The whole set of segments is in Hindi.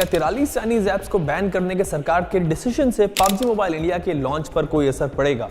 क्या 43 चाइनीज ऐप्स को बैन करने के सरकार के डिसीजन से पबजी मोबाइल इंडिया के लॉन्च पर कोई असर पड़ेगा?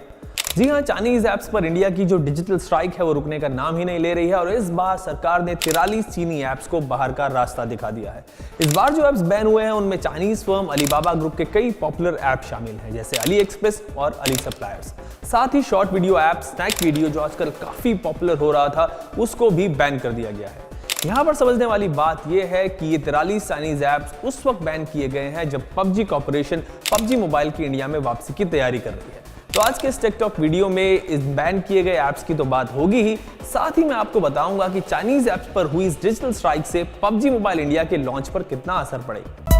जी हां, चाइनीज ऐप्स पर इंडिया की जो डिजिटल स्ट्राइक है वो रुकने का नाम ही नहीं ले रही है और इस बार सरकार ने 43 चीनी ऐप्स को बाहर का रास्ता दिखा दिया है। इस बार जो ऐप्स बैन हुए हैं उनमें चाइनीज फर्म अलीबाबा ग्रुप के कई पॉपुलर ऐप शामिल हैं, जैसे अली एक्सप्रेस और अली सप्लायर्स। साथ ही short video app Snack video, जो आजकल काफी पॉपुलर हो रहा था, उसको भी बैन कर दिया गया है। यहाँ पर समझने वाली बात यह है कि ये 43 चाइनीज ऐप्स उस वक्त बैन किए गए हैं जब पबजी कॉर्पोरेशन पबजी मोबाइल की इंडिया में वापसी की तैयारी कर रही है। तो आज के इस टेकटॉक वीडियो में इस बैन किए गए ऐप्स की तो बात होगी ही, साथ ही मैं आपको बताऊंगा कि चाइनीज ऐप्स पर हुई इस डिजिटल स्ट्राइक से पबजी मोबाइल इंडिया के लॉन्च पर कितना असर पड़ेगा।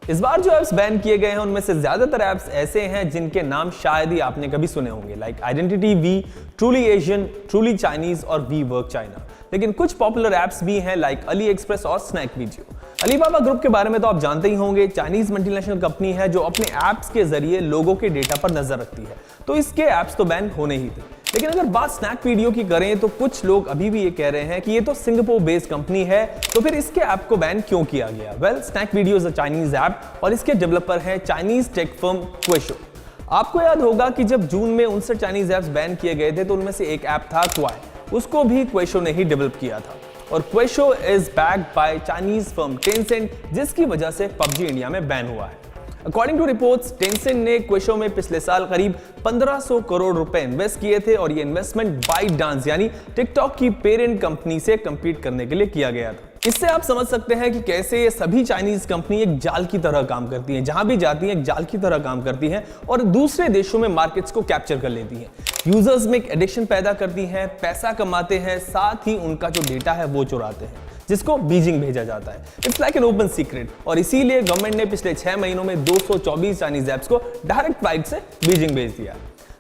इस बार जो ऐप्स बैन किए गए हैं उनमें से ज्यादातर ऐप्स ऐसे हैं जिनके नाम शायद ही आपने कभी सुने होंगे, like identity we, truly Asian, truly Chinese और वी वर्क चाइना। लेकिन कुछ पॉपुलर ऐप्स भी हैं लाइक अली एक्सप्रेस और स्नैक वीडियो। अलीबाबा ग्रुप के बारे में तो आप जानते ही होंगे, चाइनीज मल्टीनेशनल कंपनी है जो अपने ऐप्स के जरिए लोगों के डेटा पर नजर रखती है, तो इसके ऐप्स तो बैन होने ही थे। लेकिन अगर बात स्नैक वीडियो की करें तो कुछ लोग अभी भी ये कह रहे हैं कि ये तो सिंगापुर बेस्ड कंपनी है, तो फिर इसके ऐप को बैन क्यों किया गया? Well, Snack Video is a Chinese app और इसके डेवलपर है चाइनीज टेक फर्म क्वेशो। आपको याद होगा कि जब जून में 59 चाइनीज ऐप्स बैन किए गए थे तो उनमें से एक ऐप था क्वाई, उसको भी क्वेशो ने ही डेवलप किया था। और Kuaishou is backed by Chinese firm Tencent, जिसकी वजह से पबजी इंडिया में बैन हुआ है। अकॉर्डिंग टू रिपोर्ट्स, टेंसेंट ने क्वेशो में पिछले साल करीब 1500 करोड़ रुपए इन्वेस्ट किए थे और ये इन्वेस्टमेंट बाइटडांस यानी टिकटॉक की पेरेंट कंपनी से compete करने के लिए किया गया था। इससे आप समझ सकते हैं कि कैसे ये सभी चाइनीज कंपनी एक जाल की तरह काम करती हैं, जहां भी जाती हैं एक जाल की तरह काम करती हैं और दूसरे देशों में मार्केट्स को कैप्चर कर लेती हैं, यूजर्स में एक एडिक्शन पैदा करती हैं, पैसा कमाते हैं, साथ ही उनका जो डेटा है वो चुराते हैं, जिसको बीजिंग भेजा जाता है। It's like an open secret और इसीलिए गवर्नमेंट ने पिछले 6 महीनों में 224 चाइनीज ऐप्स को डायरेक्ट फ्लाइट से बीजिंग भेज दिया।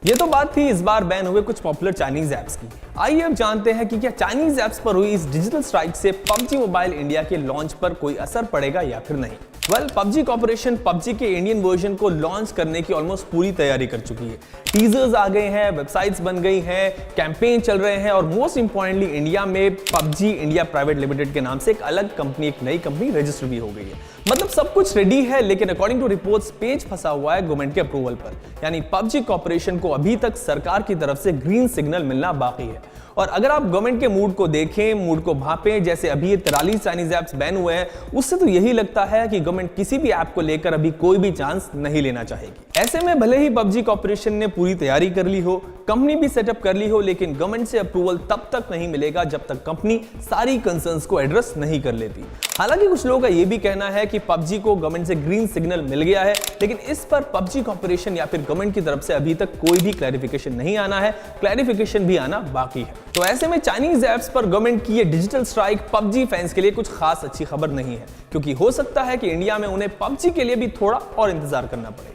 ये तो बात थी इस बार बैन हुए कुछ पॉपुलर चाइनीज ऐप्स की। आइए अब जानते हैं कि क्या चाइनीज ऐप्स पर हुई इस डिजिटल स्ट्राइक से पबजी मोबाइल इंडिया के लॉन्च पर कोई असर पड़ेगा या फिर नहीं। वेल, पबजी कॉर्पोरेशन पबजी के इंडियन वर्जन को लॉन्च करने की ऑलमोस्ट पूरी तैयारी कर चुकी है। टीजर्स आ गए हैं, वेबसाइट्स बन गई हैं, कैंपेन चल रहे हैं और मोस्ट इंपॉर्टेंटली इंडिया में पबजी इंडिया प्राइवेट लिमिटेड के नाम से एक अलग कंपनी, एक नई कंपनी रजिस्टर भी हो गई है। मतलब सब कुछ रेडी है, लेकिन अकॉर्डिंग टू रिपोर्ट्स पेज फंसा हुआ है गवर्नमेंट के अप्रूवल पर, यानी पबजी कॉर्पोरेशन को अभी तक सरकार की तरफ से ग्रीन सिग्नल मिलना बाकी है। और अगर आप गवर्नमेंट के मूड को देखें, मूड को भापें, जैसे अभी ये 43 चाइनीज ऐप्स बैन हुए हैं, उससे तो यही लगता है कि गवर्नमेंट किसी भी ऐप को लेकर अभी कोई भी चांस नहीं लेना चाहेगी। ऐसे में भले ही पबजी कॉर्पोरेशन ने पूरी तैयारी कर ली हो, कंपनी भी सेटअप कर ली हो, लेकिन गवर्नमेंट से अप्रूवल तब तक नहीं मिलेगा जब तक कंपनी सारी कंसर्न्स को एड्रेस नहीं कर लेती। हालांकि कुछ लोगों का यह भी कहना है कि पबजी को गवर्नमेंट से ग्रीन सिग्नल मिल गया है, लेकिन इस पर पबजी कॉर्पोरेशन या फिर गवर्नमेंट की तरफ से अभी तक कोई भी क्लैरिफिकेशन नहीं आना है, क्लैरिफिकेशन भी आना बाकी है। तो ऐसे में चाइनीज ऐप्स पर गवर्नमेंट की ये डिजिटल स्ट्राइक पबजी फैंस के लिए कुछ खास अच्छी खबर नहीं है, क्योंकि हो सकता है कि इंडिया में उन्हें पबजी के लिए भी थोड़ा और इंतजार करना पड़े।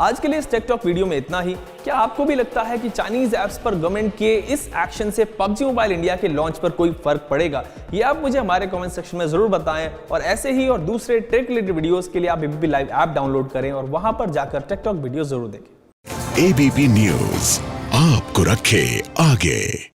आज के लिए इस टेकटॉक वीडियो में इतना ही। क्या आपको भी लगता है कि चाइनीज ऐप्स पर गवर्नमेंट के इस एक्शन से पबजी मोबाइल इंडिया के लॉन्च पर कोई फर्क पड़ेगा? ये आप मुझे हमारे कमेंट सेक्शन में जरूर बताएं और ऐसे ही और दूसरे टेक रिलेटेड वीडियोस के लिए आप एबीपी लाइव ऐप डाउनलोड करें और वहां पर जाकर टेकटॉक वीडियो जरूर देखें। एबीपी न्यूज आपको रखे आगे।